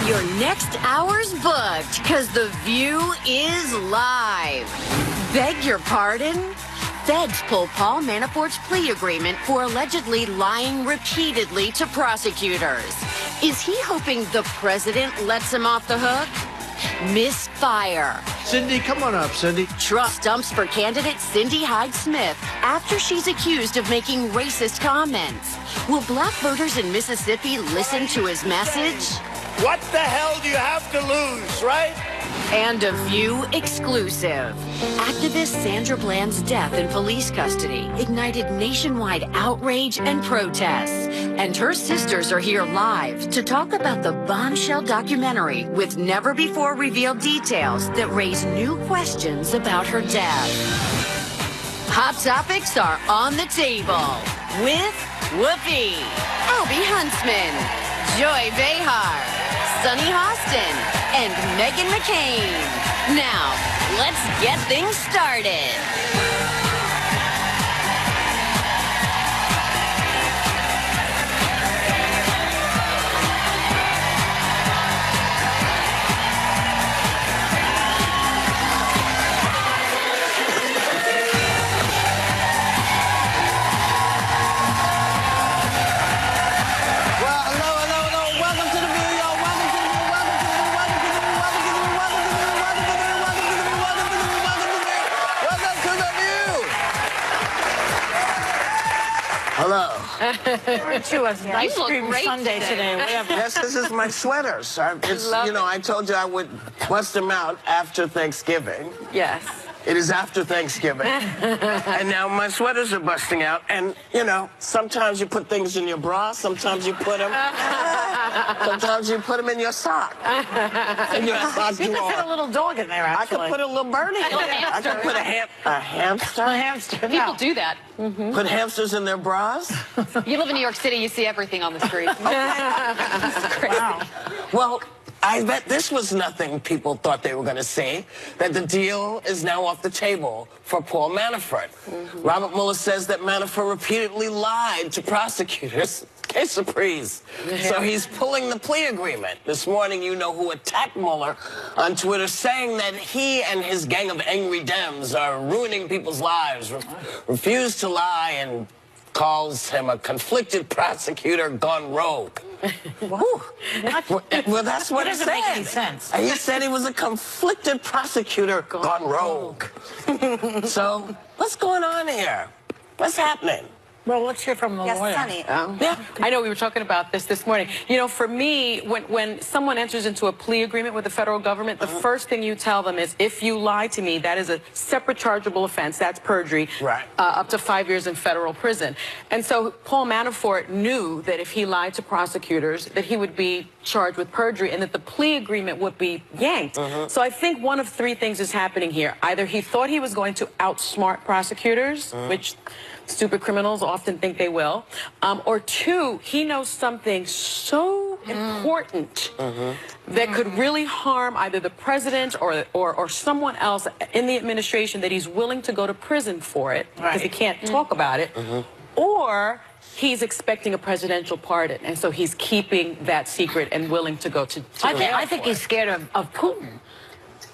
Your next hour's booked because The View is live. Beg your pardon? Feds pull Paul Manafort's plea agreement for allegedly lying repeatedly to prosecutors. Is he hoping the president lets him off the hook? Misfire. Cindy, come on up, Cindy. Trust dumps for candidate Cindy Hyde-Smith after she's accused of making racist comments. Will black voters in Mississippi listen to his message? What the hell do you have to lose, right? And a View exclusive. Activist Sandra Bland's death in police custody ignited nationwide outrage and protests. And her sisters are here live to talk about the bombshell documentary with never-before-revealed details that raise new questions about her death. Hot topics are on the table with Whoopi, Albie Huntsman, Joy Behar, Sunny Hostin, and Meghan McCain. Now, let's get things started. Hello. Aren't you a nice cream Sunday today? Yes, this is my sweaters. I told you I would bust them out after Thanksgiving. Yes. It is after Thanksgiving. And now my sweaters are busting out. And, sometimes you put things in your bra, sometimes you put them in your sock. In your sock You could drawer. put a little dog in there, I actually. could put a little birdie in there. I could put a hamster. A hamster. People do that. Put hamsters in their bras. You live in New York City, you see everything on the street. Wow. Well, I bet this was nothing people thought they were going to see, that the deal is now off the table for Paul Manafort. Robert Mueller says that Manafort repeatedly lied to prosecutors. Que surprise. So he's pulling the plea agreement. This morning, you know who attacked Mueller on Twitter, saying that he and his gang of angry Dems are ruining people's lives, refuse to lie, and calls him a conflicted prosecutor gone rogue. Well, that's what he said. Doesn't make any sense. He said he was a conflicted prosecutor gone rogue. So, what's going on here? What's happening? Well, let's hear from the lawyer. Sunny. Yeah, I know we were talking about this morning. For me, when someone enters into a plea agreement with the federal government, the first thing you tell them is, if you lie to me, that is a separate chargeable offense. That's perjury. Right. Up to 5 years in federal prison. And so Paul Manafort knew that if he lied to prosecutors, that he would be charged with perjury and that the plea agreement would be yanked. So I think one of three things is happening here. Either he thought he was going to outsmart prosecutors, which stupid criminals often think they will. Or two, he knows something so important that could really harm either the president or someone else in the administration that he's willing to go to prison for it because he can't talk about it. Or he's expecting a presidential pardon, and so he's keeping that secret and willing to go to I think he's scared of Putin.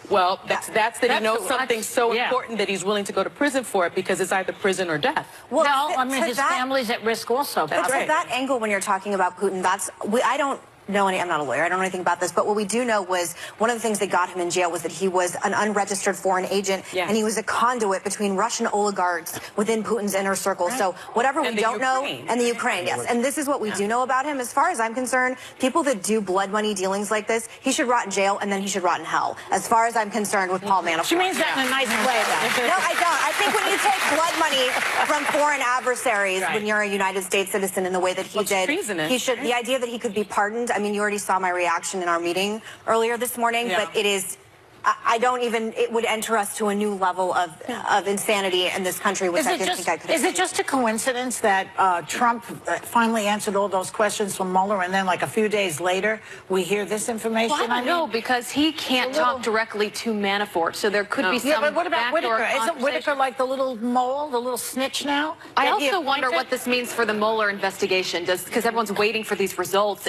Well, that's that he knows something so important that he's willing to go to prison for it because it's either prison or death. Well, I mean, his family's at risk also. But to that angle, when you're talking about Putin, I don't know any, I'm not a lawyer, I don't know anything about this, but what we do know was one of the things that got him in jail was that he was an unregistered foreign agent, and he was a conduit between Russian oligarchs within Putin's inner circle. So whatever we don't know, and the Ukraine, yes. And this is what we do know about him. As far as I'm concerned, people that do blood money dealings like this, he should rot in jail and then he should rot in hell. As far as I'm concerned with Paul Manafort. She means that in a nice way, though. No, I don't. I think when you take blood money from foreign adversaries, when you're a United States citizen in the way that he did, he should, the idea that he could be pardoned, I mean, you already saw my reaction in our meeting earlier this morning, but it is, I don't even, it would enter us to a new level of insanity in this country, which I didn't think I could have. Is it just a coincidence that Trump finally answered all those questions from Mueller, and then like a few days later, we hear this information? Well, I don't know, because he can't talk directly to Manafort, so there could be some but what about backdoor Whitaker? Isn't Whitaker like the little mole, the little snitch now? I also wonder what this means for the Mueller investigation, because everyone's waiting for these results.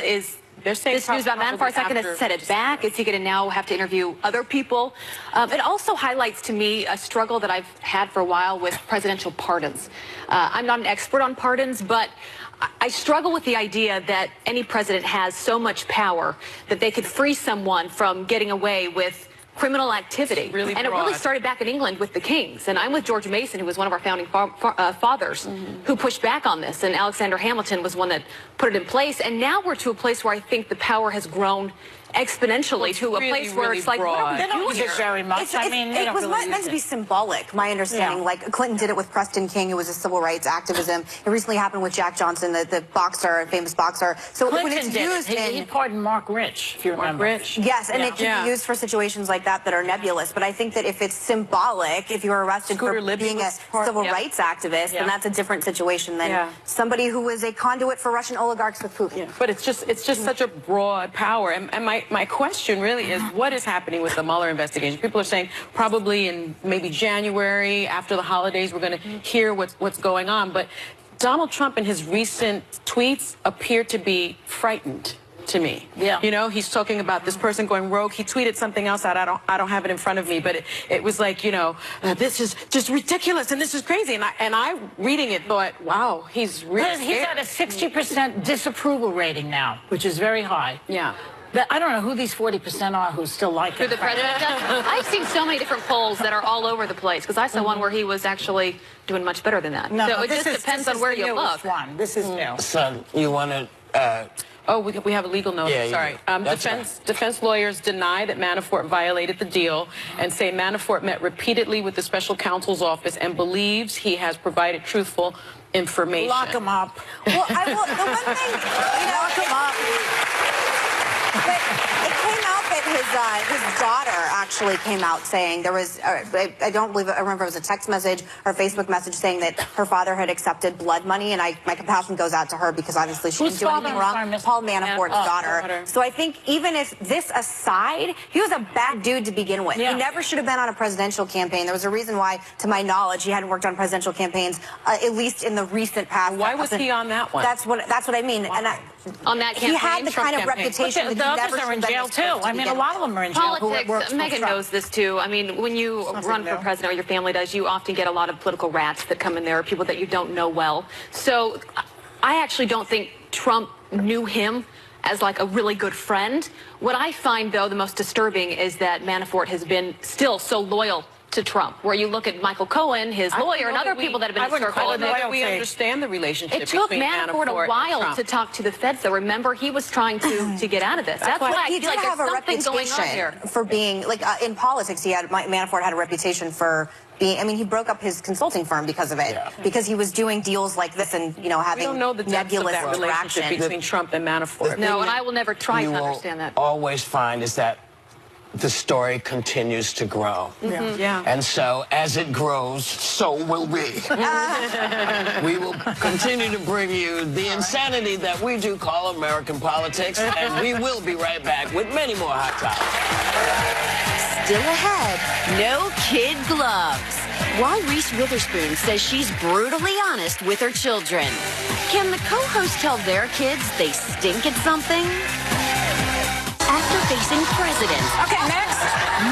They're saying this news about probably Manafort's not going to after- set it back? Is he going to now have to interview other people? It also highlights to me a struggle that I've had for a while with presidential pardons. I'm not an expert on pardons, but I struggle with the idea that any president has so much power that they could free someone from getting away with criminal activity. Really and it broad. really started back in England with the Kings. And I'm with George Mason, who was one of our founding fathers, who pushed back on this. And Alexander Hamilton was one that put it in place. And now we're to a place where I think the power has grown exponentially to a really, place where really it's like, what are broad. we They don't doing use it here? very much. I mean, they it don't was really meant to be use it. symbolic, my understanding. Yeah. Like Clinton did it with Preston King, who was a civil rights activism. It recently happened with Jack Johnson, the boxer, famous boxer. So when Clinton it's did used it. He in pardoned Mark Rich, if you remember. Rich. yes, and Yeah. it can Yeah. be used for situations like that are nebulous. But I think that if it's symbolic, if you're arrested Scooter for Libby being a was part- civil yeah. rights activist, Yeah. then that's a different situation than Yeah. somebody who was a conduit for Russian oligarchs with Putin. Yeah, but it's just such a broad power. And my question really is, what is happening with the Mueller investigation? People are saying probably in maybe January, after the holidays, we're going to hear what's going on. But Donald Trump in his recent tweets appear to be frightened to me. Yeah. You know, he's talking about this person going rogue. He tweeted something else out. I don't have it in front of me, but it was like, you know, this is just ridiculous and this is crazy. And I reading it thought, wow, he's really He's scared. at a 60% disapproval rating now, which is very high. Yeah. I don't know who these 40% are who still like Who it. the president does? I've seen so many different polls that are all over the place, because I saw one where he was actually doing much better than that. No, so it this just is- depends this on is where the you newest look. one. This is new. Son, you want to... Oh, we have a legal notice. Yeah, you Sorry. do. That's Defense lawyers deny that Manafort violated the deal and say Manafort met repeatedly with the special counsel's office and believes he has provided truthful information. Lock him up. Well, the one thing, you know, Lock him up. but it came out that his daughter actually came out saying there was, I don't believe, I remember it was a text message or Facebook message saying that her father had accepted blood money, and my compassion goes out to her because obviously she Whose didn't do father? anything I'm sorry, wrong. Miss- Paul Manafort's daughter. daughter. So I think even if this aside, he was a bad dude to begin with. Yeah. He never should have been on a presidential campaign. There was a reason why, to my knowledge, he hadn't worked on presidential campaigns, at least in the recent past. Why was he on that one? That's what I mean. And On that campaign, he had the Trump kind of campaign. reputation The that he others never are in should have been jail, this too. close to I mean, a begin lot with. of them are in jail. Who works Politics, for Megan Trump. knows this too. I mean, when you run for new. president, or your family does, you often get a lot of political rats that come in there, people that you don't know well. So I actually don't think Trump knew him as like a really good friend. What I find, though, the most disturbing is that Manafort has been still so loyal to Trump, where you look at Michael Cohen, his lawyer, and other people that have been in wouldn't circle. call I it don't know that loyalty. we understand the relationship It took between Manafort a and while Trump. to talk to the feds, though. Remember, he was trying to get out of this. That's why I He feel did like have there's a something going on here. reputation for being, like, in politics, Manafort had a reputation for being, I mean, he broke up his consulting firm because of it. Yeah. Because he was doing deals like this and, you know, We having don't know the depths of nebulous that relationship interaction. between Trump and Manafort. No, and I will never try you to will understand that. always find is that the story continues to grow. Yeah. And so as it grows, so will we. We will continue to bring you the insanity that we do call American politics, and we will be right back with many more hot topics. Still ahead, no kid gloves. Why Reese Witherspoon says she's brutally honest with her children. Can the co-hosts tell their kids they stink at something? After facing presidents, Okay, next.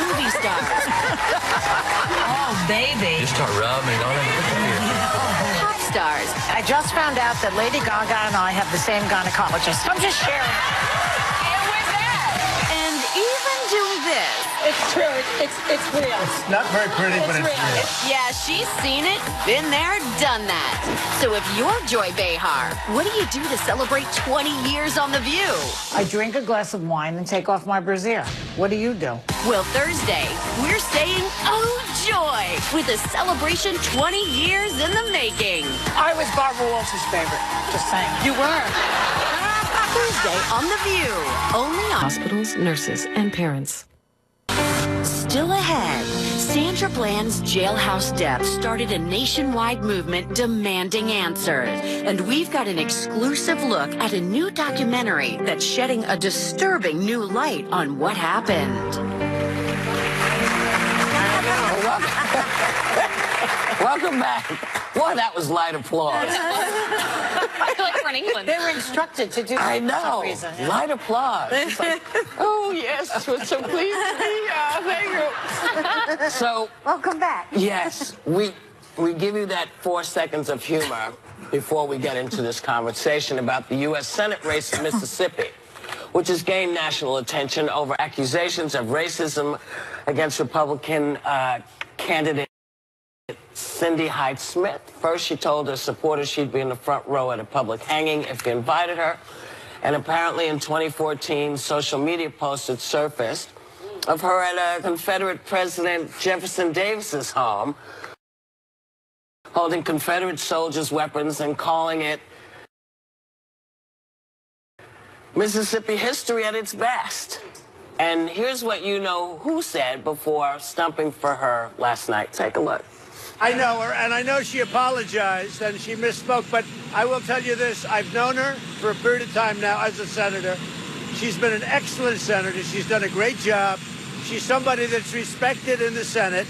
movie stars, Oh, baby. You start rubbing on it. pop stars, I just found out that Lady Gaga and I have the same gynecologist. I'm just sharing. and even doing this. It's true. It's real. Not very pretty, but it's real. real. Yeah, she's seen it, been there, done that. So if you're Joy Behar, what do you do to celebrate 20 years on The View? I drink a glass of wine and take off my brassiere. What do you do? Well, Thursday, we're saying, oh, joy, with a celebration 20 years in the making. I was Barbara Walters' favorite. Just saying. You were. Thursday on The View, only on hospitals, nurses, and parents. Still ahead, Sandra Bland's jailhouse death started a nationwide movement demanding answers. And we've got an exclusive look at a new documentary that's shedding a disturbing new light on what happened. Welcome back. Boy, that was light applause. I feel like we're in England. They were instructed to do that I for know. some reason. Yeah. Light applause. It's like, oh, yes, so please, thank you. So, Welcome back. yes, we give you that 4 seconds of humor before we get into this conversation about the U.S. Senate race in Mississippi, which has gained national attention over accusations of racism against Republican candidate Cindy Hyde-Smith. First, she told her supporters she'd be in the front row at a public hanging if they invited her. And apparently in 2014, social media posts had surfaced of her at a Confederate President Jefferson Davis's home, holding Confederate soldiers' weapons and calling it Mississippi history at its best. And here's what you know who said before stumping for her last night. Take a look. I know her, and I know she apologized and she misspoke, but I will tell you this. I've known her for a period of time now as a senator. She's been an excellent senator. She's done a great job. She's somebody that's respected in the Senate.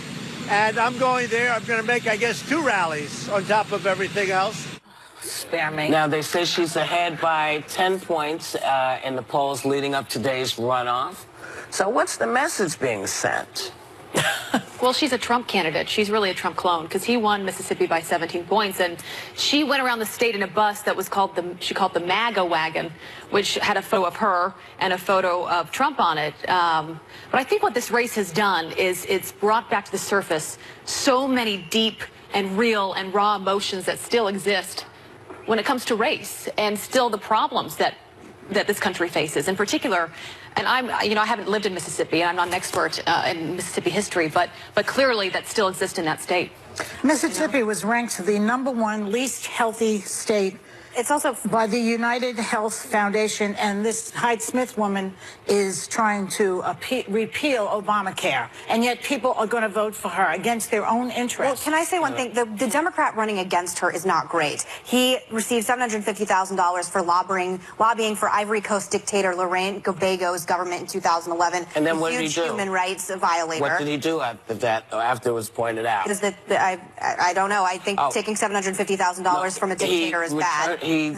And I'm going there. I'm going to make, I guess, 2 rallies on top of everything else. Spare me. Now, they say she's ahead by 10 points in the polls leading up to today's runoff. So what's the message being sent? Well, she's a Trump candidate. She's really a Trump clone because he won Mississippi by 17 points. And she went around the state in a bus that was called she called the MAGA wagon, which had a photo of her and a photo of Trump on it. But I think what this race has done is it's brought back to the surface so many deep and real and raw emotions that still exist when it comes to race and still the problems that this country faces. In particular, and I haven't lived in Mississippi, and I'm not an expert in Mississippi history, but clearly that still exists in that state. Mississippi was ranked the #1 least healthy state. It's also by the United Health Foundation, and this Hyde-Smith woman is trying to repeal Obamacare, and yet people are going to vote for her against their own interests. Well, can I say one thing? The Democrat running against her is not great. He received $750,000 for lobbying for Ivory Coast dictator Laurent Gbagbo's government in 2011. And then what did he do? Human rights violator. What did he do after that, after it was pointed out? Is that I don't know. I think taking $750,000 from a dictator is bad. He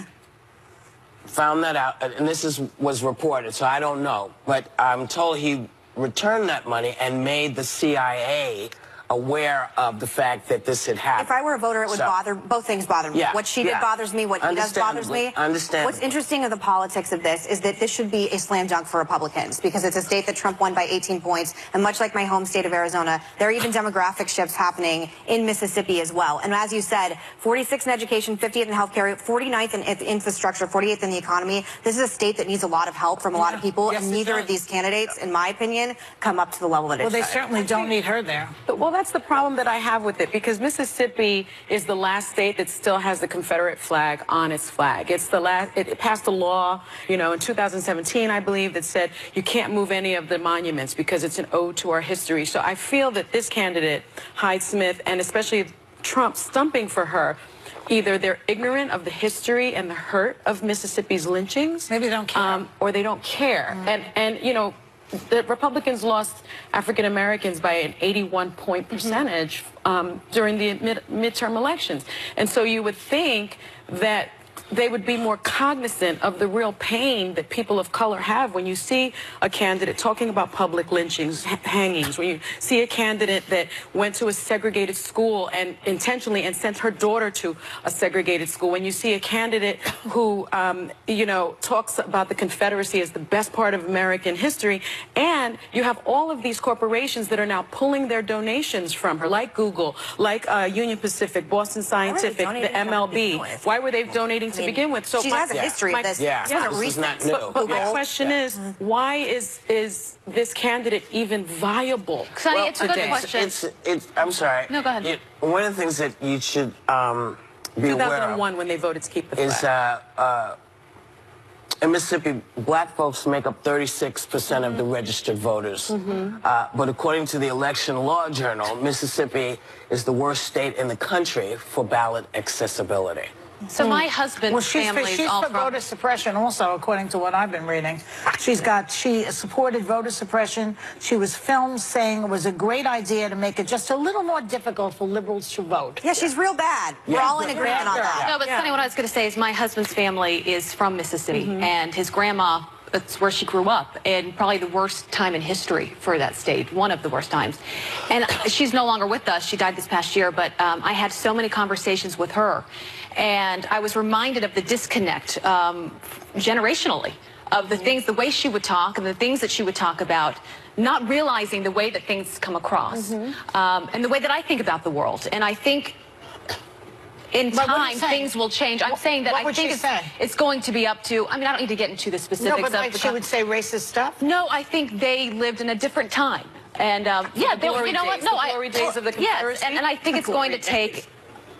found that out, and this was reported, so I don't know. But I'm told he returned that money and made the CIA aware of the fact that this had happened. If I were a voter, it would bother, both things bother me. Yeah, What she did bothers me, what he does bothers me. What's interesting of the politics of this is that this should be a slam dunk for Republicans because it's a state that Trump won by 18 points. And much like my home state of Arizona, there are even demographic shifts happening in Mississippi as well. And as you said, 46th in education, 50th in healthcare, 49th in infrastructure, 48th in the economy. This is a state that needs a lot of help from a lot of people. Yes, and neither of these candidates, in my opinion, come up to the level that Well, it they should. certainly don't need her there. Well, that's the problem that I have with it, because Mississippi is the last state that still has the Confederate flag on its flag. It's the last. It passed a law, in 2017, I believe, that said you can't move any of the monuments because it's an ode to our history. So I feel that this candidate, Hyde-Smith, and especially Trump stumping for her, either they're ignorant of the history and the hurt of Mississippi's lynchings. Maybe they don't care. Or they don't care. And the Republicans lost African Americans by an 81-point percentage during the midterm elections. And so you would think that they would be more cognizant of the real pain that people of color have when you see a candidate talking about public lynchings, hangings, when you see a candidate that went to a segregated school and intentionally and sent her daughter to a segregated school, when you see a candidate who, talks about the Confederacy as the best part of American history, and you have all of these corporations that are now pulling their donations from her, like Google, like Union Pacific, Boston Scientific, the MLB. Why were they donating to begin with? So she has a history of this. Yeah, this is not new. But my question is, why is this candidate even viable? Sonny, it's a good question. I'm sorry. No, go ahead. One of the things that you should be aware of 2001, when they voted to keep the flag. is in Mississippi, black folks make up 36% of the registered voters. But according to the Election Law Journal, Mississippi is the worst state in the country for ballot accessibility. So my husband's family is she's all for from... voter suppression also, according to what I've been reading. She supported voter suppression. She was filmed saying it was a great idea to make it just a little more difficult for liberals to vote. Yeah, she's real bad. We're all in agreement on that. No, but Sonny, what I was going to say is my husband's family is from Mississippi, and his grandma, it's where she grew up, and probably the worst time in history for that state, one of the worst times. And she's no longer with us. She died this past year, but I had so many conversations with her, and I was reminded of the disconnect generationally of the things, the way she would talk and the things that she would talk about, not realizing the way that things come across, and the way that I think about the world. And I think in time, things will change. I'm saying that I think it's going to be up to, I mean, I don't need to get into the specifics. No, but like she would say racist stuff? No, I think they lived in a different time. And yeah, they were, you know what? No, the glory days of the Confederacy. Yes, and I think it's going to take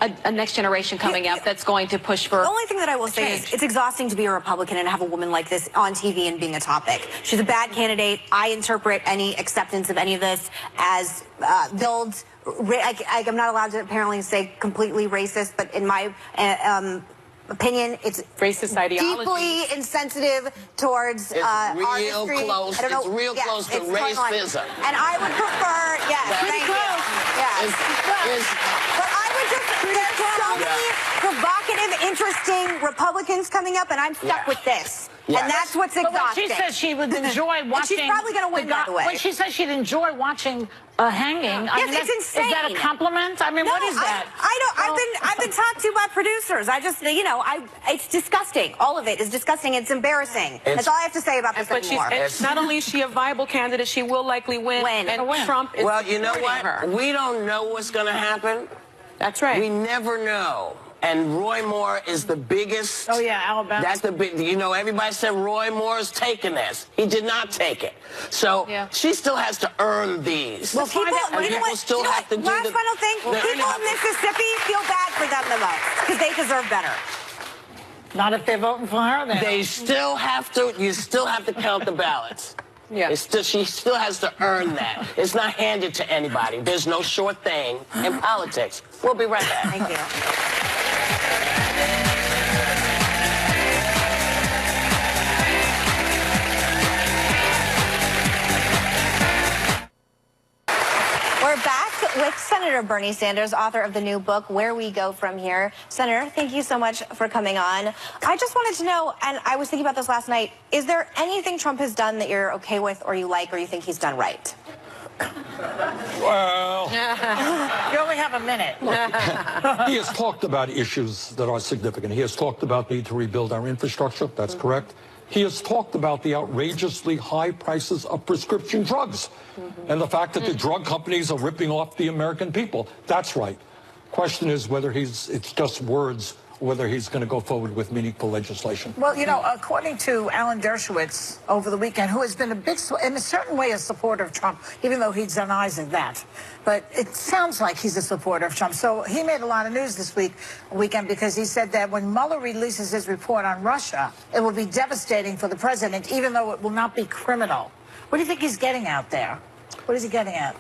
a next generation coming up that's going to push for The only thing that I will say is it's exhausting to be a Republican and have a woman like this on TV and being a topic. She's a bad candidate. I interpret any acceptance of any of this as builds. I'm not allowed to apparently say completely racist, but in my opinion, it's racist ideology. Deeply insensitive towards artistry. Close. It's real close to racism. And I would prefer, thank you. Yes. But I would just, there's so many provocative, interesting Republicans coming up, and I'm stuck with this. Yes. And that's what's exhausting. But when she says she would enjoy watching... she's probably going to win, by the way. When she says she'd enjoy watching a hanging... Yes, it's insane. Is that a compliment? I mean, what is that? I've been talked to by producers. It's disgusting. All of it is disgusting. It's embarrassing. That's all I have to say about this anymore. Not only is she a viable candidate, she will likely win. And Trump is Well, you know what? her. We don't know what's going to happen. That's right. We never know. And Roy Moore is the biggest. Oh, yeah, Alabama. That's the big, everybody said Roy Moore's taking this. He did not take it. So she still has to earn these. Well, people still have to do last final thing, people in Mississippi feel bad for them the most because they deserve better. Not if they're voting for her, then. They still have to, you still have to count the ballots. Yeah. She still has to earn that. It's not handed to anybody. There's no short thing in politics. We'll be right back. Thank you. We're back with Senator Bernie Sanders, author of the new book, Where We Go From Here. Senator, thank you so much for coming on. I just wanted to know, and I was thinking about this last night, is there anything Trump has done that you're okay with or you like or you think he's done right? Well... You only have a minute. He has talked about issues that are significant. He has talked about the need to rebuild our infrastructure. That's correct. He has talked about the outrageously high prices of prescription drugs and the fact that the drug companies are ripping off the American people. That's right. Question is whether it's just words or whether he's going to go forward with meaningful legislation. Well, according to Alan Dershowitz over the weekend, who has been in a certain way, a supporter of Trump, even though he denies that. But it sounds like he's a supporter of Trump. So he made a lot of news this weekend because he said that when Mueller releases his report on Russia, it will be devastating for the president, even though it will not be criminal. What do you think he's getting out there? What is he getting at?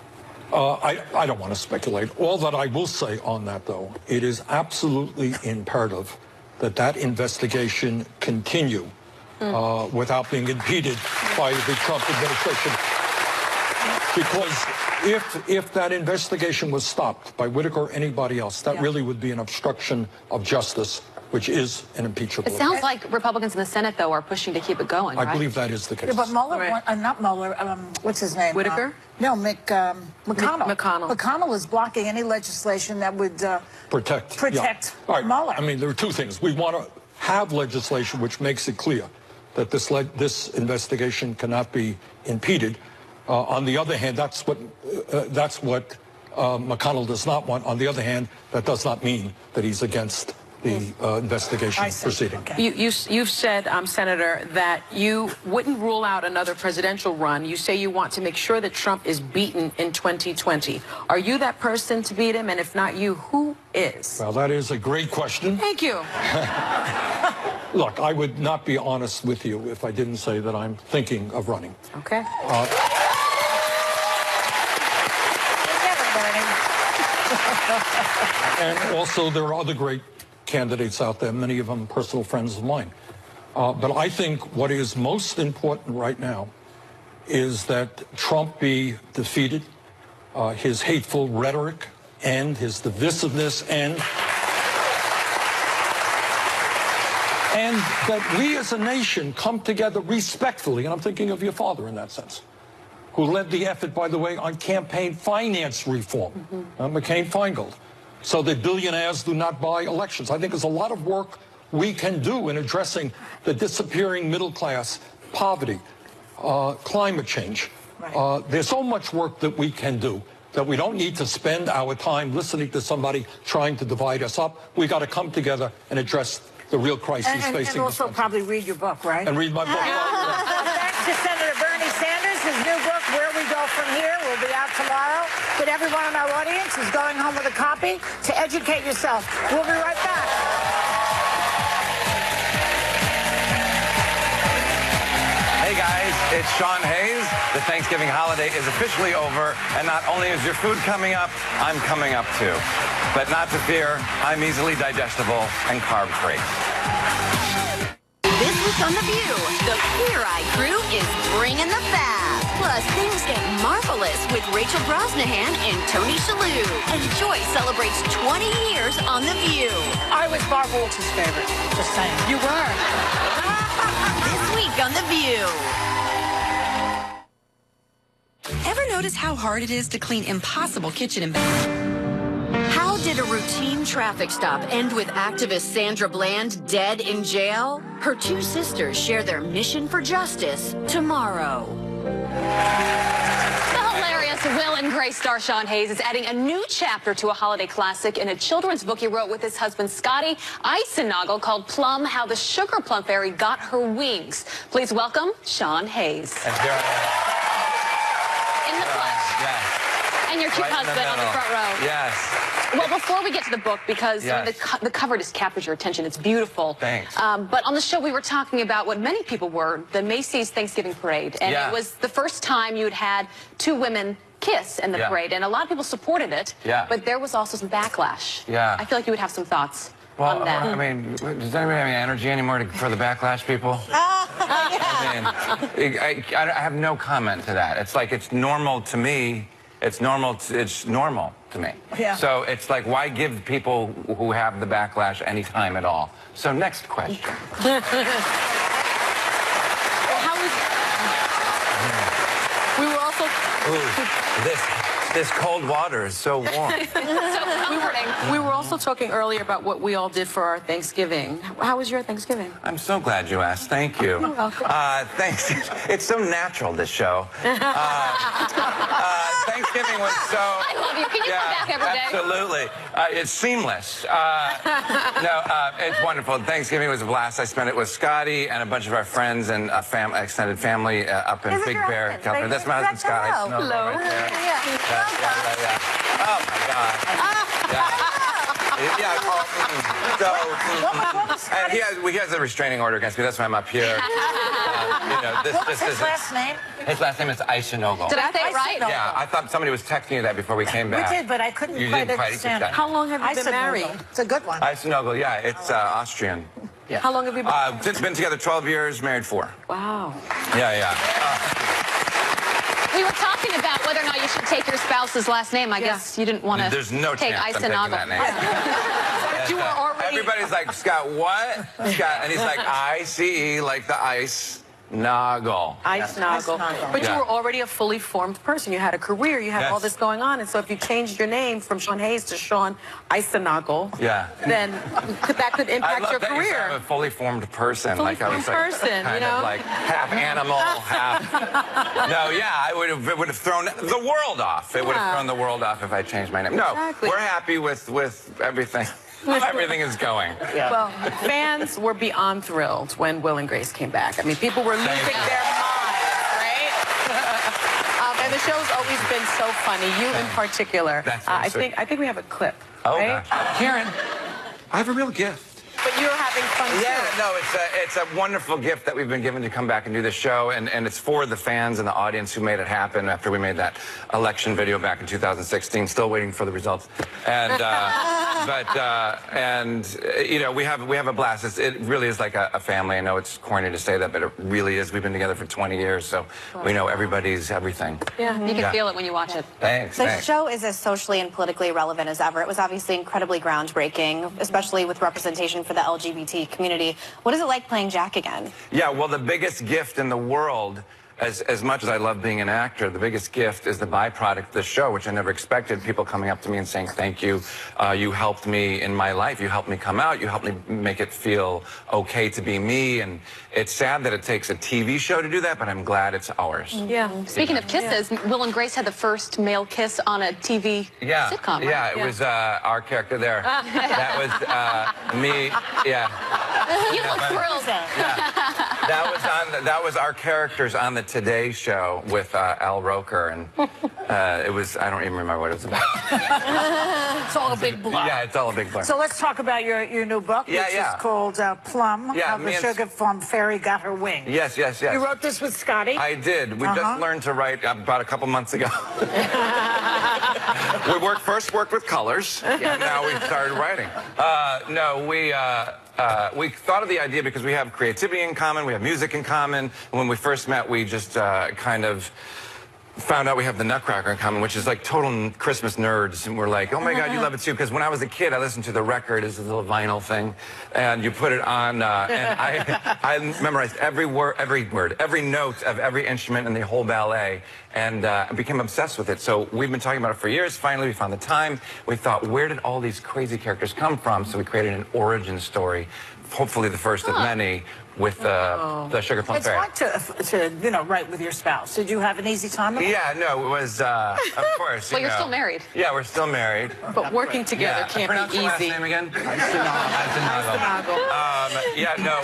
I don't want to speculate. All that I will say on that, though, it is absolutely imperative that that investigation continue without being impeded by the Trump administration. Because if that investigation was stopped by Whitaker or anybody else, that really would be an obstruction of justice, which is an impeachable. It sounds like Republicans in the Senate, though, are pushing to keep it going, I believe that is the case. Yeah, but Mueller, not Mueller, what's his name? Whitaker? No, McConnell. McConnell. McConnell is blocking any legislation that would protect Mueller. I mean, there are two things. We want to have legislation which makes it clear that this investigation cannot be impeded. On the other hand, that's what McConnell does not want. On the other hand, that does not mean that he's against the investigation proceeding. Okay. You've said, Senator, that you wouldn't rule out another presidential run. You say you want to make sure that Trump is beaten in 2020. Are you that person to beat him? And if not you, who is? Well, that is a great question. Thank you. Look, I would not be honest with you if I didn't say that I'm thinking of running. Okay. And also, there are other great candidates out there, many of them personal friends of mine. But I think what is most important right now is that Trump be defeated, his hateful rhetoric and his divisiveness and that we as a nation come together respectfully, and I'm thinking of your father in that sense, who led the effort, by the way, on campaign finance reform, McCain-Feingold, so that billionaires do not buy elections. I think there's a lot of work we can do in addressing the disappearing middle class, poverty, climate change. Right. There's so much work that we can do that we don't need to spend our time listening to somebody trying to divide us up. We got to come together and address the real crisis facing. And also probably read your book, right? And read my book. Thanks to Senator Bernie Sanders. His new book, Where We Go From Here, will be out tomorrow. But everyone in our audience is going home with a copy to educate yourself. We'll be right back. Hey guys, it's Sean Hayes. The Thanksgiving holiday is officially over, and not only is your food coming up, I'm coming up too. But not to fear, I'm easily digestible and carb-free. This week on The View, the Queer Eye crew is bringing the fab. Plus, things get marvelous with Rachel Brosnahan and Tony Shalhoub. And Joy celebrates 20 years on The View. I was Barb Walters' favorite, just saying. You were. This week on The View. Ever notice how hard it is to clean impossible kitchen and bathroom? How did a routine traffic stop end with activist Sandra Bland dead in jail? Her two sisters share their mission for justice tomorrow. The hilarious Will and Grace star Sean Hayes is adding a new chapter to a holiday classic in a children's book he wrote with his husband Scotty Eisenagel called Plum, How the Sugar Plum Fairy Got Her Wings. Please welcome Sean Hayes. And here I am. In the flesh. Yes. And your cute Right husband on the front row. Yes. Well, before we get to the book, because Yes. the cover just captures your attention. It's beautiful. Thanks. But on the show, we were talking about what many people were, the Macy's Thanksgiving Parade. And it was the first time you'd had two women kiss in the parade. And a lot of people supported it. Yeah. But there was also some backlash. Yeah. I feel like you would have some thoughts Well, on that. I mean, does anybody have any energy anymore for the backlash, people? I mean, I have no comment to that. It's like, it's normal to me. It's normal to me. Yeah. So it's like, why give people who have the backlash any time at all? So next question. Well, how was... We were also... Ooh, this cold water is so warm. We were also talking earlier about what we all did for our Thanksgiving. How was your Thanksgiving? I'm so glad you asked. Thank you. You're welcome. Thanks. It's so natural, this show. Thanksgiving was so... I love you. Can you come back every day? Absolutely. It's seamless. It's wonderful. Thanksgiving was a blast. I spent it with Scotty and a bunch of our friends and extended family up in Big Bear, California. That's my husband, Scott. Hello. Right there. Oh, my God. And he has a restraining order against me. That's why I'm up here. What was his last name? His last name is Eisenagel. Did I say it right? Yeah, I thought somebody was texting you that before we came back. We did, but I couldn't You quite didn't quite understand. get that. How long have you been married? It's a good one. Eisenagel, yeah, it's Austrian. Yeah. How long have you been... Been together 12 years, married 4. Wow. Yeah. We were talking about whether or not you should take your spouse's last name. I guess you didn't want to There's no take chance I'm taking that name. You were already... Everybody's like, Scott, what? Scott, and he's like, I-C-E, like the ice. Noggle. Eisenagel. But you were already a fully formed person. You had a career. You had all this going on. And so if you changed your name from Sean Hayes to Sean Eisenagel, then that could impact your career. I'm a fully formed person. Fully formed person, kind of like half animal, half... No, yeah, it would have thrown the world off. It would have thrown the world off if I changed my name. No, we're happy with everything. Everything is going. Yeah. Well, fans were beyond thrilled when Will and Grace came back. I mean, people were losing their minds, right? And the show's always been so funny. You in particular. I think we have a clip. Oh, right? gosh. Karen, I have a real gift. but you're having fun too. Yeah, no, it's a wonderful gift that we've been given to come back and do this show, and it's for the fans and the audience who made it happen after we made that election video back in 2016. Still waiting for the results, and you know, we have a blast. It really is like a family. I know it's corny to say that, but it really is. We've been together for 20 years, so we know everybody's everything. Yeah, you can feel it when you watch it. Thanks. The show is as socially and politically relevant as ever. It was obviously incredibly groundbreaking, especially with representation for the LGBT community. What is it like playing Jack again? Yeah, well, the biggest gift in the world, as much as I love being an actor, the biggest gift is the byproduct of the show, which I never expected. People coming up to me and saying, thank you. You helped me in my life. You helped me come out. You helped me make it feel okay to be me. And it's sad that it takes a TV show to do that, but I'm glad it's ours. Yeah. Speaking of kisses, Will and Grace had the first male kiss on a TV sitcom, right? Yeah, it was our character there. That was me. Yeah. You look thrilled. Yeah. That was our characters on the Today Show with Al Roker, and it was, I don't even remember what it was about. It's all a big blur. Yeah, it's all a big blur. So let's talk about your new book, which is called Plum, How the Sugar Plum Fairy Got Her Wings. Yes. You wrote this with Scotty? I did. We just learned to write about a couple months ago. We first worked with colors, and now we started writing. We thought of the idea because we have creativity in common, we have music in common. When we first met, we just kind of found out we have the Nutcracker in common, which is like total Christmas nerds. And we're like, oh my God, you love it too. Because when I was a kid, I listened to the record, it's a little vinyl thing. And you put it on, and I memorized every word, every note of every instrument in the whole ballet. And I became obsessed with it. So we've been talking about it for years. Finally, we found the time. We thought, where did all these crazy characters come from? So we created an origin story, hopefully the first of many, with the Sugar Plum Fairy. It's hard to write with your spouse. Did you have an easy time? Yeah, no, it was, of course. Well, you're still married. Yeah, we're still married. But working together can't be easy. Last name again? Yeah, no,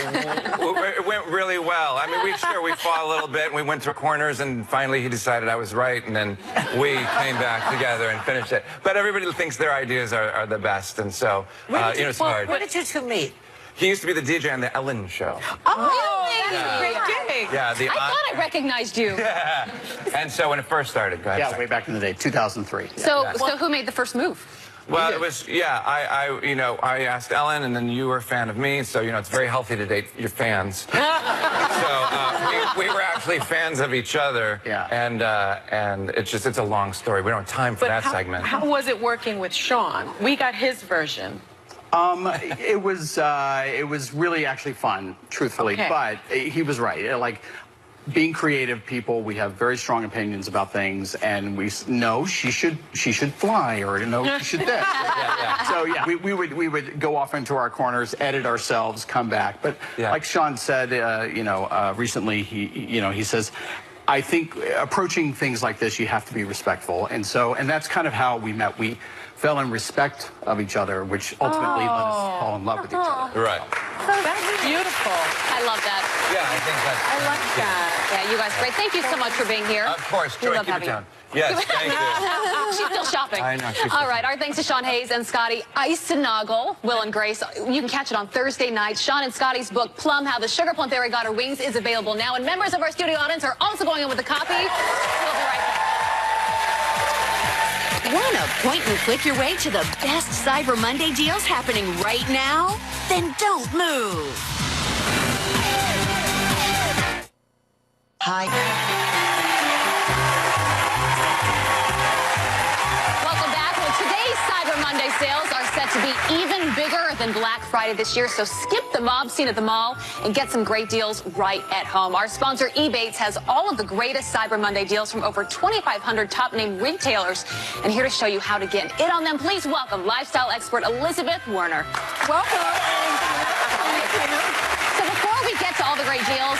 it went really well. I mean, we fought a little bit, and we went through corners, and finally he decided I was right, and then we came back together and finished it. But everybody thinks their ideas are the best, and so, it's hard. Where did you two meet? He used to be the DJ on The Ellen Show. Oh, really? That's great gig. Yeah, I thought I recognized you. Yeah. And so when it first started, go ahead. Yeah, way back in the day, 2003. So who made the first move? Well, it was, I asked Ellen, and then you were a fan of me, so, it's very healthy to date your fans. So we were actually fans of each other, and it's a long story. We don't have time for that segment. How was it working with Sean? We got his version. It was really actually fun, truthfully, but he was right. Like, being creative people, we have very strong opinions about things, and we know she should fly, or she should this. So we would go off into our corners, edit ourselves, come back. But like Sean said, recently he says, I think approaching things like this, you have to be respectful, and that's kind of how we met. We fell in respect of each other, which ultimately let us fall in love with each other. Right. That's beautiful. I love that. Yeah, I think that's. I like that. Yeah, you guys, great. Thank you so much for being here. Of course, Joy, keep it down. Yes, thank you. She's still shopping. I know. All right, our thanks to Sean Hayes and Scotty Eisenagel, Will and Grace. You can catch it on Thursday night. Sean and Scotty's book, Plum, How the Sugar Plum Fairy Got Her Wings, is available now. And members of our studio audience are also going in with a copy. We'll be right back. Want to point and click your way to the best Cyber Monday deals happening right now? Then don't move. Hi. Welcome back. Well, today's Cyber Monday sales are set to be even bigger than Black Friday this year, so skip the mob scene at the mall and get some great deals right at home. Our sponsor, Ebates, has all of the greatest Cyber Monday deals from over 2,500 top-name retailers. And here to show you how to get in on them, please welcome lifestyle expert Elizabeth Werner. Welcome. So before we get to all the great deals,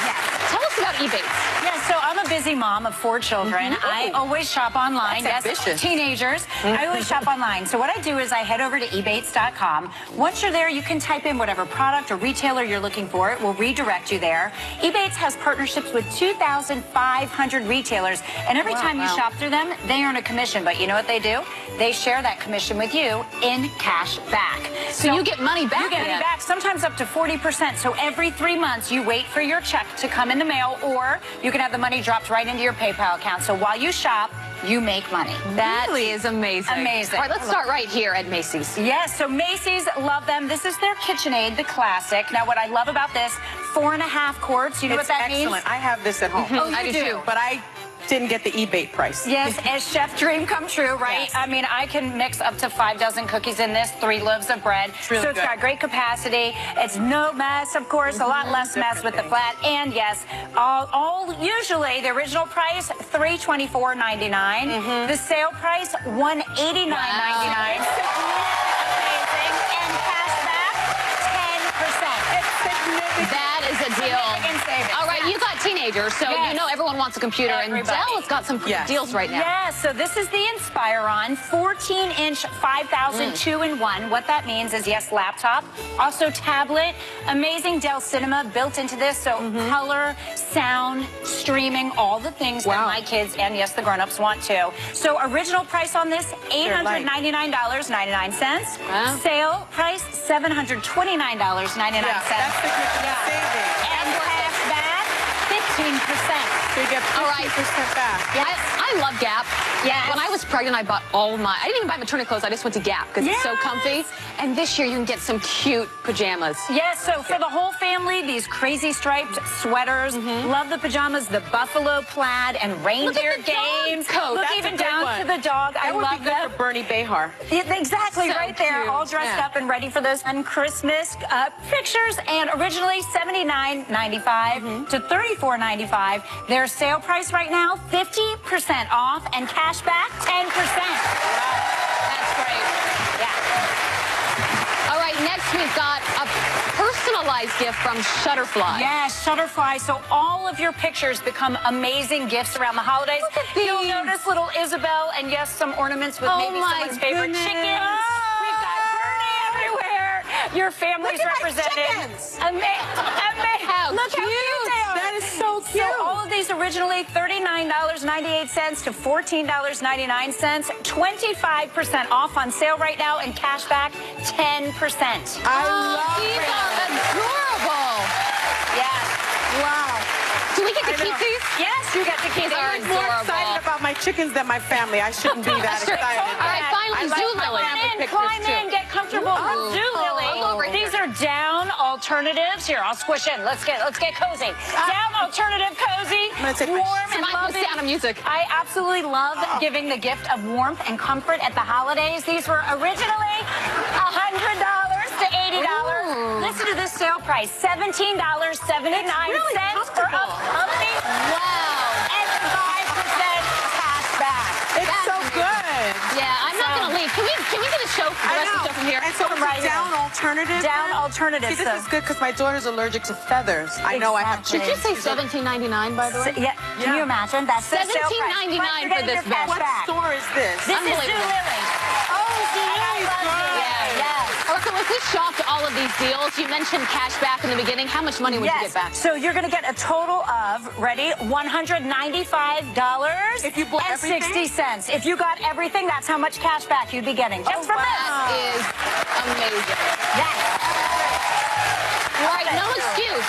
tell us us about Ebates. Yeah, so I'm a busy mom of 4 children. I always shop online. That's yes, ambitious. teenagers. I always shop online. So what I do is I head over to ebates.com. Once you're there, you can type in whatever product or retailer you're looking for. It will redirect you there. Ebates has partnerships with 2,500 retailers, and every time you shop through them, they earn a commission. But you know what they do? They share that commission with you in cash back. So you get money back. You get money back, sometimes up to 40%. So every 3 months, you wait for your check to come in the mail, or you can have the money dropped right into your PayPal account. So while you shop, you make money. That really is amazing. Amazing. All right, let's start right here at Macy's. Yes, so Macy's, love them. This is their KitchenAid, the classic. Now, what I love about this, 4.5 quarts. You know what that means? Excellent. I have this at home. Oh, you I do too. But I didn't get the Ebate price. Yes, as chef dream come true, right? Yes. I mean, I can mix up to 5 dozen cookies in this, 3 loaves of bread. really so it's good. got great capacity. It's no mess, of course, a lot less mess with the flat. And yes, all usually the original price $324.99. The sale price $189.99. Amazing. And cash back 10%. It's significant. That is a deal. Significant savings. All right, you got teenagers, so you know everyone wants a computer, and Dell has got some deals right now. Yeah, so this is the Inspiron 14-inch 5,000 2-in-1. What that means is, yes, laptop, also tablet, amazing Dell Cinema built into this, so color, sound, streaming, all the things that my kids and, yes, the grown-ups want too. So original price on this, $899.99. Wow. Sale price, $729.99. That's the saving. And cash back, 15%. So you get 50% back. Yes. I love Gap. Yes. When I was pregnant, I bought all my, I didn't even buy maternity clothes. I just went to Gap because it's so comfy. And this year you can get some cute pajamas. Yes, so for the whole family, these crazy striped sweaters. Love the pajamas, the buffalo plaid and reindeer games. coat. Look That's even a good down one. to the dog. That I would love be good them. for Bernie Behar. Exactly, So right there, all cute. dressed up and ready for those fun Christmas pictures. And originally $79.95 to $34.95. Their sale price right now, 50% off and cash back 10%. That's great. Yeah. All right, next we've got a personalized gift from Shutterfly. Yes, Shutterfly. So all of your pictures become amazing gifts around the holidays. Look at these. You'll notice little Isabel and, yes, some ornaments with maybe someone's favorite chickens. We've got Bernie everywhere. Your family's represented. How Look cute. how cute they are. That is so cute. So all of these originally $39.98 to $14.99. 25% off on sale right now, and cash back 10%. I love These it. are adorable. Yes. Wow. Do we get to keep these? Yes, you get to keep These are I'm more excited adorable. about my chickens than my family. I shouldn't be that Sure. excited. All right, finally, Zoolily. Climb in, get comfortable with All over Zoolily. here. These are down alternatives. Here, I'll squish in. Let's get cozy. Down alternative cozy, gonna take my warm and Remind me of loving. Sound of Music. I absolutely love giving the gift of warmth and comfort at the holidays. These were originally $100 to $80. Listen to this sale price, $17.79 for upcoming. Wow. And 5% cash back. It's so good. Yeah, I'm not going to leave. Can we get a show for the rest of the show from here? And so it's Right a down here. alternative. Down alternative. See, this is good because my daughter's allergic to feathers. I know I have Exactly. Did you chickens. say $17.99, by the way? Yeah, can you imagine? That's the sale price. $17.99 Plus, for you're this getting your cash What back. store is this? This is Unbelievable. Zoolily. Oh, Zoolily. Yes. All right, so if we shopped all of these deals, you mentioned cash back in the beginning. How much money would you get back? So you're going to get a total of, ready, $195 If you bought and everything? 60 cents. If you got everything, that's how much cash back you'd be getting just from That this. is amazing. Yes. All right, no excuse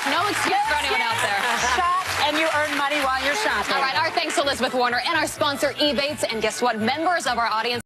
for anyone out there. Shop and you earn money while you're shopping. All right, our thanks to Elizabeth Warner and our sponsor, Ebates. And guess what? Members of our audience